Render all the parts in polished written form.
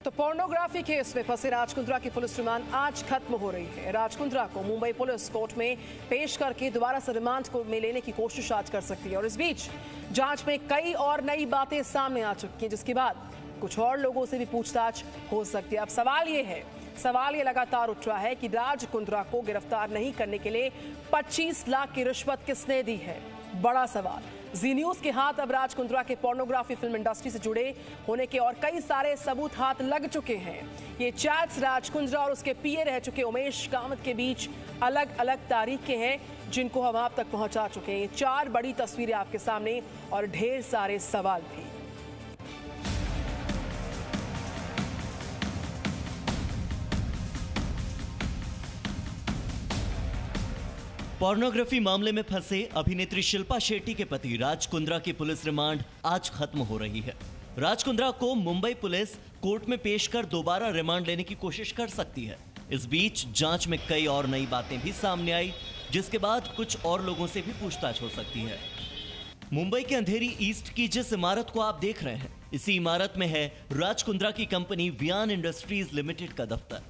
तो pornography case में फंसे राज कुंद्रा की पुलिस रिमांड आज खत्म हो रही है। राज कुंद्रा को मुंबई पुलिस कोर्ट में पेश करके दोबारा से रिमांड में लेने की कोशिश आज कर सकती है। और इस बीच जांच में कई और नई बातें सामने आ चुकी हैं, जिसके बाद कुछ और लोगों से भी पूछताछ हो सकती है। अब सवाल ये लगातार उठ रहा है कि राज कुंद्रा को गिरफ्तार नहीं करने के लिए 25 लाख की रिश्वत किसने दी है। बड़ा सवाल। जी न्यूज के हाथ अब राज कुंद्रा के पोर्नोग्राफी फिल्म इंडस्ट्री से जुड़े होने के और कई सारे सबूत हाथ लग चुके हैं। ये चैट्स राज कुंद्रा और उसके पीए रह चुके उमेश कामत के बीच अलग अलग तारीख के हैं, जिनको हम आप तक पहुंचा चुके हैं। ये 4 बड़ी तस्वीरें आपके सामने और ढेर सारे सवाल भी। पोर्नोग्राफी मामले में फंसे अभिनेत्री शिल्पा शेट्टी के पति राज कुंद्रा की पुलिस रिमांड आज खत्म हो रही है। राज कुंद्रा को मुंबई पुलिस कोर्ट में पेश कर दोबारा रिमांड लेने की कोशिश कर सकती है। इस बीच जांच में कई और नई बातें भी सामने आई, जिसके बाद कुछ और लोगों से भी पूछताछ हो सकती है। मुंबई के अंधेरी ईस्ट की जिस इमारत को आप देख रहे हैं, इसी इमारत में है राज कुंद्रा की कंपनी वियान इंडस्ट्रीज लिमिटेड का दफ्तर,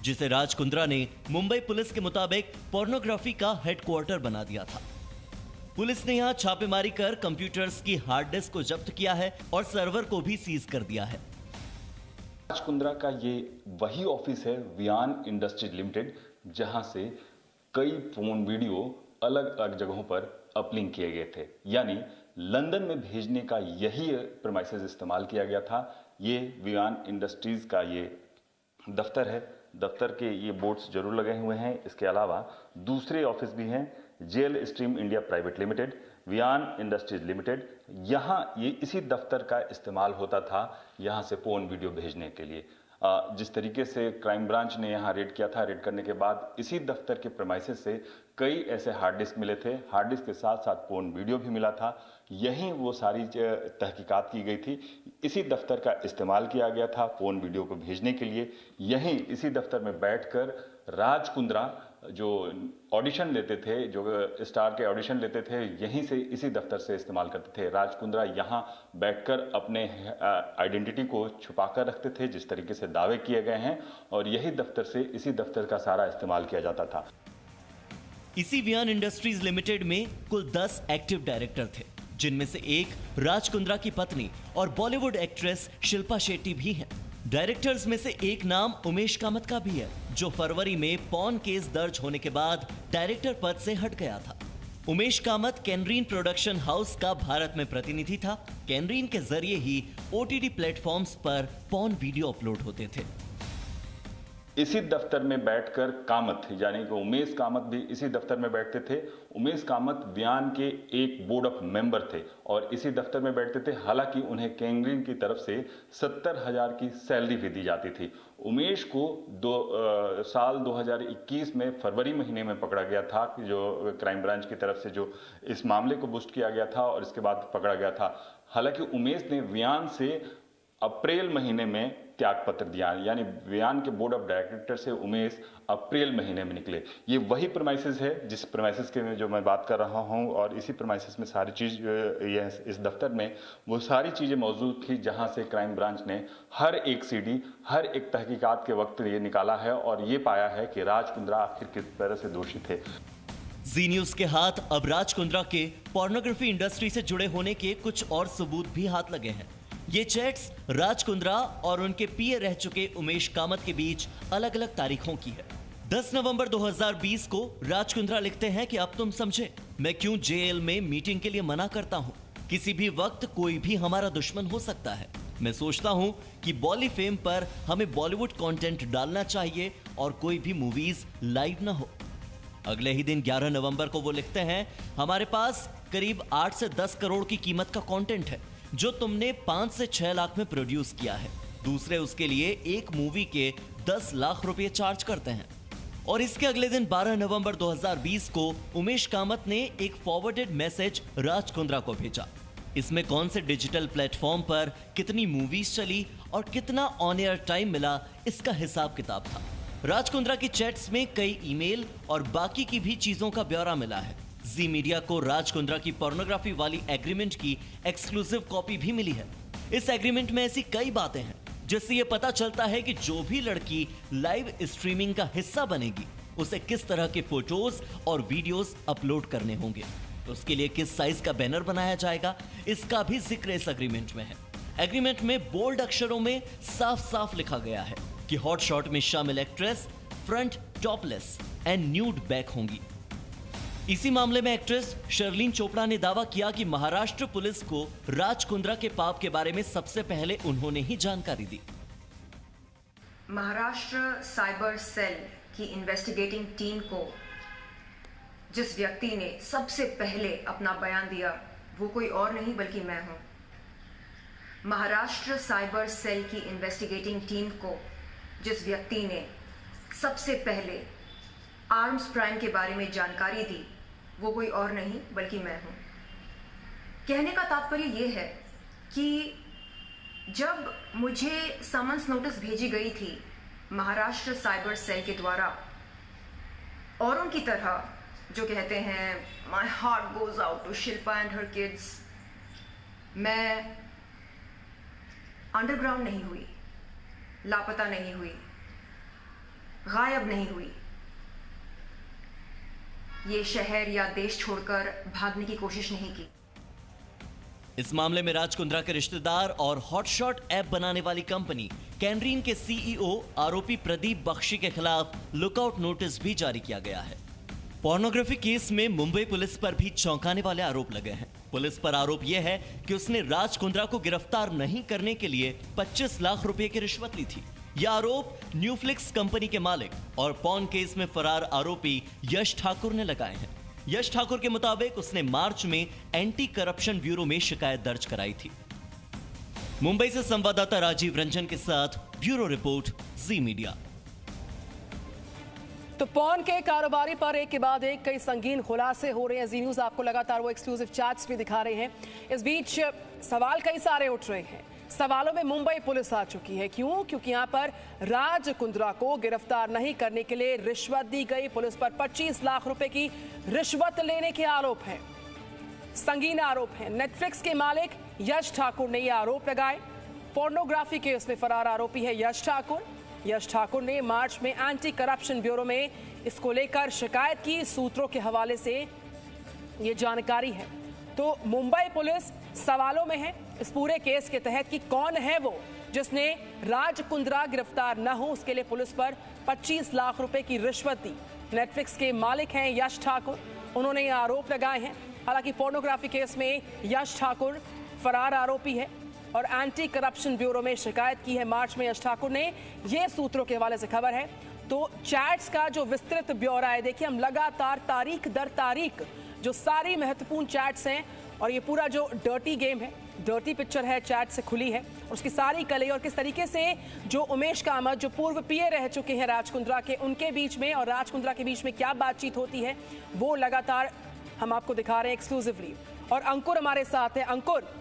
जिसे राज कुंद्रा ने मुंबई पुलिस के मुताबिक पोर्नोग्राफी का हेडक्वार्टर बना दिया था। पुलिस ने यहां छापेमारी कर कंप्यूटर्स की हार्ड डिस्क को जब्त किया है और सर्वर को भी सीज कर दिया है। राज कुंद्रा का ये वही ऑफिस है वियान इंडस्ट्रीज लिमिटेड, जहां से कई फोन वीडियो अलग अलग जगहों पर अपलिंक किए गए थे। यानी लंदन में भेजने का यही प्रीमाइसेस इस्तेमाल किया गया था। ये वियान इंडस्ट्रीज का ये दफ्तर है। दफ्तर के ये बोर्ड्स जरूर लगे हुए हैं। इसके अलावा दूसरे ऑफिस भी हैं, Gel Stream India Private Limited, Viaan Industries Limited. यहाँ ये इसी दफ्तर का इस्तेमाल होता था यहाँ से फोन वीडियो भेजने के लिए। जिस तरीके से क्राइम ब्रांच ने यहाँ रेड किया था, रेड करने के बाद इसी दफ्तर के प्रीमाइसेस से कई ऐसे हार्ड डिस्क मिले थे। हार्ड डिस्क के साथ साथ फोन वीडियो भी मिला था। यहीं वो सारी तहकीकात की गई थी। इसी दफ्तर का इस्तेमाल किया गया था फोन वीडियो को भेजने के लिए। यहीं इसी दफ्तर में बैठकर राज कुंद्रा जो ऑडिशन लेते थे, जो स्टार के ऑडिशन लेते थे, यहीं से इसी दफ्तर से इस्तेमाल करते थे। राज कुंद्रा यहाँ बैठकर अपने आइडेंटिटी को छुपाकर रखते थे, जिस तरीके से दावे किए गए हैं, और यही दफ्तर से इसी दफ्तर का सारा इस्तेमाल किया जाता था। इसी वियान इंडस्ट्रीज लिमिटेड में कुल 10 एक्टिव डायरेक्टर थे, जिनमें से एक राज कुंद्रा की पत्नी और बॉलीवुड एक्ट्रेस शिल्पा शेट्टी भी हैं। डायरेक्टर्स में से एक नाम उमेश कामत का भी है, जो फरवरी में पॉर्न केस दर्ज होने के बाद डायरेक्टर पद से हट गया था। उमेश कामत कैनरीन प्रोडक्शन हाउस का भारत में प्रतिनिधि था। कैनरीन के जरिए ही ओटीटी प्लेटफॉर्म्स पर पॉर्न वीडियो अपलोड होते थे। इसी दफ्तर में बैठकर कामत, यानी कि उमेश कामत भी इसी दफ्तर में बैठते थे। उमेश कामत वियान के एक बोर्ड ऑफ मेंबर थे और इसी दफ्तर में बैठते थे। हालांकि उन्हें कैनरीन की तरफ से 70,000 की सैलरी भी दी जाती थी। उमेश को साल 2021 में फरवरी महीने में पकड़ा गया था, जो क्राइम ब्रांच की तरफ से जो इस मामले को बुस्ट किया गया था और इसके बाद पकड़ा गया था। हालांकि उमेश ने वियान से अप्रैल महीने में त्याग पत्र दिया, यानी वियान के बोर्ड ऑफ डायरेक्टर से उमेश अप्रैल महीने में निकले। ये वही प्रीमाइसेस है जिस प्रीमाइसेस के में जो मैं बात कर रहा हूं, और इसी प्रीमाइसेस में सारी चीज इस दफ्तर में वो सारी चीजें मौजूद थी, जहां से क्राइम ब्रांच ने हर एक सीडी, हर एक तहकीकात के वक्त ये निकाला है और ये पाया है कि राज कुंद्रा आखिर किस तरह से दोषी थे। जी न्यूज के हाथ अब राज कुंद्रा के पोर्नोग्राफी इंडस्ट्री से जुड़े होने के कुछ और सबूत भी हाथ लगे हैं। ये चैट्स राज कुंद्रा और उनके पीए रह चुके उमेश कामत के बीच अलग अलग तारीखों की है। 10 नवंबर 2020 को राज कुंद्रा लिखते हैं कि अब तुम समझे, मैं क्यों जेल में मीटिंग के लिए मना करता हूं। किसी भी वक्त कोई भी हमारा दुश्मन हो सकता है। मैं सोचता हूं कि बॉली फेम पर हमें बॉलीवुड कंटेंट डालना चाहिए और कोई भी मूवीज लाइव ना हो। अगले ही दिन 11 नवंबर को वो लिखते हैं, हमारे पास करीब 8 से 10 करोड़ की कीमत का कंटेंट है, जो तुमने 5 से 6 लाख में प्रोड्यूस किया है। दूसरे उसके लिए एक मूवी के 10 लाख रुपए चार्ज करते हैं। और इसके अगले दिन 12 नवंबर 2020 को उमेश कामत ने एक फॉरवर्डेड मैसेज राज कुंद्रा को भेजा। इसमें कौन से डिजिटल प्लेटफॉर्म पर कितनी मूवीज चली और कितना ऑन एयर टाइम मिला, इसका हिसाब किताब था। राज कुंद्रा की चैट्स में कई ईमेल और बाकी की भी चीजों का ब्यौरा मिला है। जी मीडिया को राज कुंद्रा की पोर्नोग्राफी वाली एग्रीमेंट की एक्सक्लूसिव कॉपी भी मिली है। इस एग्रीमेंट में ऐसी कई बातें हैं जिससे ये पता चलता है कि जो भी लड़की लाइव स्ट्रीमिंग का हिस्सा बनेगी उसे किस तरह के फोटोज और वीडियोस अपलोड करने होंगे, उसके लिए किस साइज का बैनर बनाया जाएगा, इसका भी जिक्र इस एग्रीमेंट में है। एग्रीमेंट में बोल्ड अक्षरों में साफ साफ लिखा गया है कि हॉट शॉट में शामिल actress front topless and nude back होंगी। इसी मामले में एक्ट्रेस शर्लिन चोपड़ा ने दावा किया कि महाराष्ट्र पुलिस को राज कुंद्रा के पाप के बारे में सबसे पहले उन्होंने ही जानकारी दी। महाराष्ट्र साइबर सेल की इन्वेस्टिगेटिंग टीम को जिस व्यक्ति ने सबसे पहले अपना बयान दिया वो कोई और नहीं बल्कि मैं हूं। महाराष्ट्र साइबर सेल की इन्वेस्टिगेटिंग टीम को जिस व्यक्ति ने सबसे पहले आर्म्स प्राइम के बारे में जानकारी दी वो कोई और नहीं बल्कि मैं हूं। कहने का तात्पर्य यह है कि जब मुझे समन्स नोटिस भेजी गई थी महाराष्ट्र साइबर सेल के द्वारा, औरों की तरह जो कहते हैं my heart goes out to Shilpa and her kids, मैं अंडरग्राउंड नहीं हुई, लापता नहीं हुई, गायब नहीं हुई, ये शहर या देश छोड़कर भागने की कोशिश नहीं की। इस मामले में राज कुंद्रा के रिश्तेदार और हॉटशॉट ऐप बनाने वाली कंपनी कैनरीन के सीईओ आरोपी प्रदीप बख्शी के खिलाफ लुकआउट नोटिस भी जारी किया गया है। पोर्नोग्राफी केस में मुंबई पुलिस पर भी चौंकाने वाले आरोप लगे हैं। पुलिस पर आरोप यह है कि उसने राज कुंद्रा को गिरफ्तार नहीं करने के लिए 25 लाख रुपए की रिश्वत ली थी। यह आरोप न्यूफ्लिक्स कंपनी के मालिक और पॉर्न केस में फरार आरोपी यश ठाकुर ने लगाए हैं। यश ठाकुर के मुताबिक उसने मार्च में एंटी करप्शन ब्यूरो में शिकायत दर्ज कराई थी। मुंबई से संवाददाता राजीव रंजन के साथ ब्यूरो रिपोर्ट, जी मीडिया। तो पॉर्न के कारोबारी पर एक के बाद एक कई संगीन खुलासे हो रहे हैं। जी न्यूज़ आपको लगातार वो एक्सक्लूसिव चैट्स भी दिखा रहे हैं। इस बीच सवाल कई सारे उठ रहे हैं। सवालों में मुंबई पुलिस आ चुकी है। क्यों? क्योंकि यहां पर राज कुंद्रा को गिरफ्तार नहीं करने के लिए रिश्वत दी गई। पुलिस पर 25 लाख रुपए की रिश्वत लेने के आरोप हैं, संगीन आरोप हैं। नेटफ्लिक्स के मालिक यश ठाकुर ने यह आरोप लगाए। पोर्नोग्राफी केस में फरार आरोपी है यश ठाकुर। यश ठाकुर ने मार्च में एंटी करप्शन ब्यूरो में इसको लेकर शिकायत की। सूत्रों के हवाले से ये जानकारी है। तो मुंबई पुलिस सवालों में है इस पूरे केस के तहत कि कौन है वो जिसने राज कुंद्रा गिरफ्तार न हो उसके लिए पुलिस पर 25 लाख रुपए की रिश्वत दी। नेटफ्लिक्स के मालिक हैं यश ठाकुर, उन्होंने ये आरोप लगाए हैं। हालांकि पोर्नोग्राफी केस में यश ठाकुर फरार आरोपी है और एंटी करप्शन ब्यूरो में शिकायत की है मार्च में यश ठाकुर ने। ये सूत्रों के हवाले से खबर है। तो चैट्स का जो विस्तृत ब्यौरा है, देखिए हम लगातार तारीख दर तारीख जो सारी महत्वपूर्ण चैट्स हैं और ये पूरा जो डर्टी गेम है, डर्टी पिक्चर है, चैट से खुली है, उसकी सारी कले और किस तरीके से जो उमेश कामत जो पूर्व पीए रह चुके हैं राज कुंद्रा के, उनके बीच में और राज कुंद्रा के बीच में क्या बातचीत होती है वो लगातार हम आपको दिखा रहे हैं एक्सक्लूसिवली। और अंकुर हमारे साथ है। अंकुर,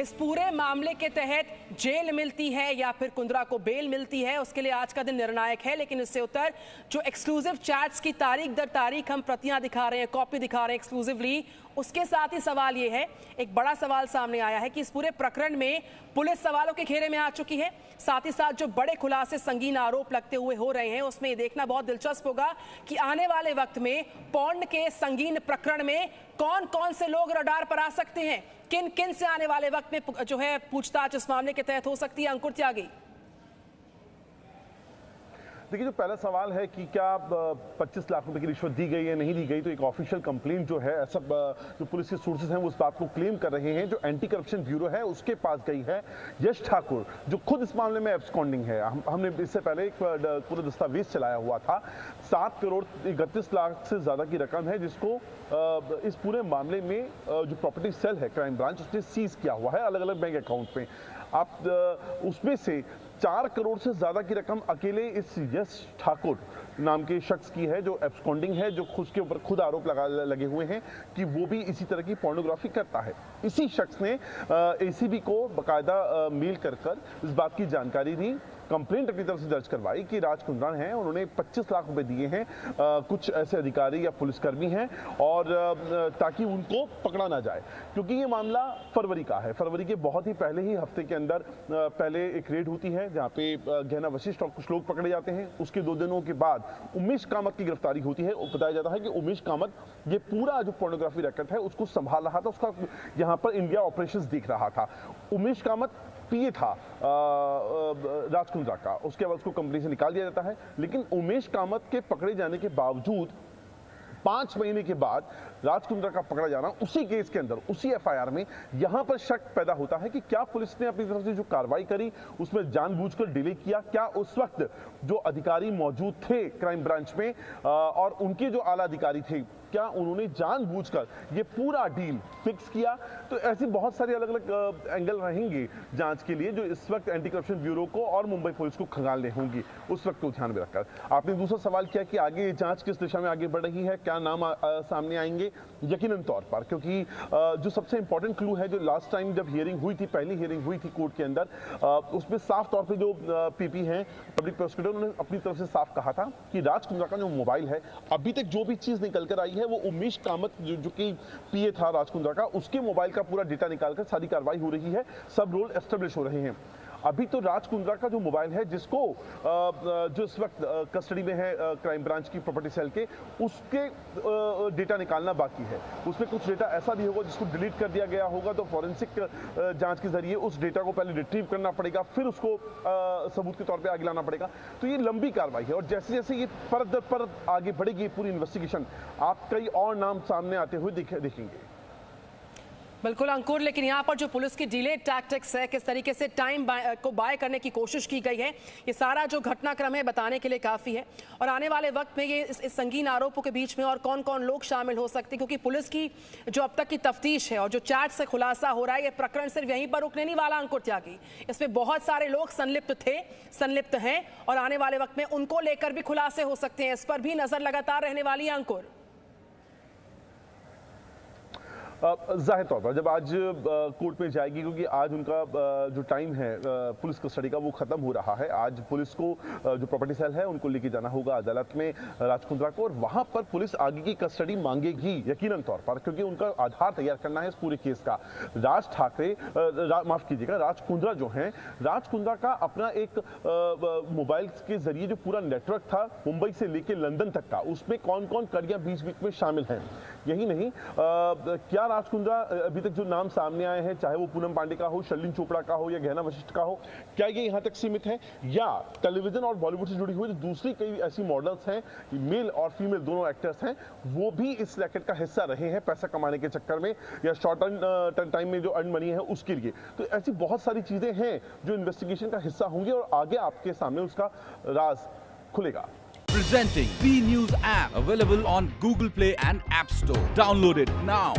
इस पूरे मामले के तहत जेल मिलती है या फिर कुंद्रा को बेल मिलती है, उसके लिए आज का दिन निर्णायक है। लेकिन इससे उत्तर जो एक्सक्लूसिव चैट्स की तारीख दर तारीख हम प्रतियां दिखा रहे हैं, कॉपी दिखा रहे हैं एक्सक्लूसिवली, उसके साथ ही सवाल ये है, एक बड़ा सवाल सामने आया है कि इस पूरे प्रकरण में पुलिस सवालों के घेरे में आ चुकी है। साथ ही साथ जो बड़े खुलासे, संगीन आरोप लगते हुए हो रहे हैं, उसमें ये देखना बहुत दिलचस्प होगा कि आने वाले वक्त में पॉर्न के संगीन प्रकरण में कौन कौन से लोग रडार पर आ सकते हैं, किन किन से आने वाले वक्त में जो है पूछताछ इस मामले के तहत हो सकती है। अंकुर त्यागी, देखिए, जो पहला सवाल है कि क्या 25 लाख रुपए की रिश्वत दी गई है नहीं दी गई, तो एक ऑफिशियल कंप्लेंट जो है, ऐसा जो पुलिस के सोर्सेज हैं वो उस बात को क्लेम कर रहे हैं। जो एंटी करप्शन ब्यूरो है उसके पास गई है यश ठाकुर, जो खुद इस मामले में एब्सकॉन्डिंग है। हमने इससे पहले एक पूरा दस्तावेज चलाया हुआ था। 7 करोड़ 31 लाख से ज्यादा की रकम है जिसको इस पूरे मामले में जो प्रॉपर्टी सेल है क्राइम ब्रांच उसने सीज किया हुआ है अलग अलग बैंक अकाउंट में। आप उसमें से 4 करोड़ से ज्यादा की रकम अकेले इस यश ठाकुर नाम के शख्स की है जो एब्सकॉन्डिंग है, जो खुद के ऊपर खुद आरोप लगे हुए हैं कि वो भी इसी तरह की पोर्नोग्राफी करता है। इसी शख्स ने एसीबी को बाकायदा मेल कर इस बात की जानकारी दी कंप्लेंट अपनी तरफ से दर्ज करवाई कि राज कुंद्रा हैं, उन्होंने 25 लाख रुपए दिए हैं कुछ ऐसे अधिकारी या पुलिसकर्मी हैं और ताकि उनको पकड़ा ना जाए, क्योंकि ये मामला फरवरी का है। फरवरी के बहुत ही पहले ही हफ्ते के अंदर पहले एक रेड होती है जहां पे गहना वशिष्ठ और कुछ लोग पकड़े जाते हैं। उसके 2 दिनों के बाद उमेश कामत की गिरफ्तारी होती है। बताया जाता है कि उमेश कामत ये पूरा जो पोर्नोग्राफी रैकेट है उसको संभाल रहा था, उसका यहाँ पर इंडिया ऑपरेशंस देख रहा था। उमेश कामत पीए था राज कुंद्रा का, उसके बाद उसको कंपनी से निकाल दिया जाता है। लेकिन उमेश कामत के पकड़े जाने के बावजूद 5 महीने के बाद राज कुंद्रा का पकड़ा जाना, उसी केस के अंदर उसी एफआईआर में यहां पर शक पैदा होता है कि क्या पुलिस ने अपनी तरफ से जो कार्रवाई करी उसमें जानबूझकर डिले किया, क्या उस वक्त जो अधिकारी मौजूद थे क्राइम ब्रांच में और उनके जो आला अधिकारी थे, क्या उन्होंने जानबूझकर ये पूरा डील फिक्स किया। तो ऐसी बहुत सारी अलग अलग एंगल रहेंगे जांच के लिए जो इस वक्त एंटी करप्शन ब्यूरो को और मुंबई पुलिस को खंगालने होंगी, उस वक्त को ध्यान में रखकर। आपने दूसरा सवाल किया कि आगे जांच किस दिशा में आगे बढ़ रही है, क्या नाम सामने आएंगे। यकीनन तौर पर, क्योंकि जो सबसे इंपॉर्टेंट क्लू है, जो लास्ट टाइम जब हियरिंग हुई थी, पहली हियरिंग हुई थी कोर्ट के अंदर, उसमें साफ तौर पर जो पीपी हैं, पब्लिक प्रोसिक्यूटर, उन्होंने अपनी तरफ से साफ कहा था कि राज कुंद्रा का जो मोबाइल है, अभी तक जो भी चीज निकल कर आई है वो उमेश कामत जो कि पीए था राज कुंद्रा का, उसके मोबाइल का पूरा डेटा निकालकर सारी कार्रवाई हो रही है, सब रोल एस्टेब्लिश हो रहे हैं। अभी तो राज कुंद्रा का जो मोबाइल है, जिसको जो इस वक्त कस्टडी में है क्राइम ब्रांच की प्रॉपर्टी सेल के, उसके डेटा निकालना बाकी है। उसमें कुछ डेटा ऐसा भी होगा जिसको डिलीट कर दिया गया होगा, तो फॉरेंसिक जांच के जरिए उस डेटा को पहले रिट्रीव करना पड़ेगा, फिर उसको सबूत के तौर पे आगे लाना पड़ेगा। तो ये लंबी कार्रवाई है और जैसे जैसे ये परत दर परत आगे बढ़ेगी पूरी इन्वेस्टिगेशन, आप कई और नाम सामने आते हुए देखेंगे। बिल्कुल अंकुर, लेकिन यहाँ पर जो पुलिस की डिले टैक्टिक्स है, किस तरीके से टाइम को बाय करने की कोशिश की गई है, ये सारा जो घटनाक्रम है बताने के लिए काफ़ी है। और आने वाले वक्त में ये इस संगीन आरोपों के बीच में और कौन कौन लोग शामिल हो सकते हैं, क्योंकि पुलिस की जो अब तक की तफ्तीश है और जो चैट से खुलासा हो रहा है, ये प्रकरण सिर्फ यहीं पर रुकने नहीं वाला अंकुर त्यागी। इसमें बहुत सारे लोग संलिप्त हैं और आने वाले वक्त में उनको लेकर भी खुलासे हो सकते हैं। इस पर भी नजर लगातार रहने वाली है अंकुर। जाहिर तौर पर जब आज कोर्ट में जाएगी, क्योंकि आज उनका जो टाइम है पुलिस कस्टडी का वो खत्म हो रहा है। आज पुलिस को जो प्रॉपर्टी सेल है उनको लेके जाना होगा अदालत में राज कुंद्रा को, और वहां पर पुलिस आगे की कस्टडी मांगेगी यकीनन तौर पर, क्योंकि उनका आधार तैयार करना है इस पूरे केस का। राज कुंद्रा जो हैं, राज कुंद्रा का अपना एक मोबाइल के जरिए जो पूरा नेटवर्क था मुंबई से लेके लंदन तक का, उसमें कौन कौन कड़ियां बीच बीच में शामिल हैं। यही नहीं, क्या राज कुंद्रा अभी तक जो नाम सामने आए हैं, चाहे वो पूनम पांडे का हो, शर्लिन चोपड़ा का हो या गहना वशिष्ठ का हो, क्या ये यहां तक सीमित है, या टेलीविजन और बॉलीवुड से जुड़ी हुई जो दूसरी कई ऐसी मॉडल्स हैं, मेल और फीमेल दोनों एक्टर्स हैं, वो भी इस रैकेट का हिस्सा रहे हैं पैसा कमाने के चक्कर में या शॉर्ट टाइम में जो अर्न मनी है उसके लिए। तो ऐसी बहुत सारी चीजें हैं जो इन्वेस्टिगेशन का हिस्सा होंगी और आगे आपके सामने उसका राज खुलेगा। Presenting B News app, available on Google Play and App Store. Download it now.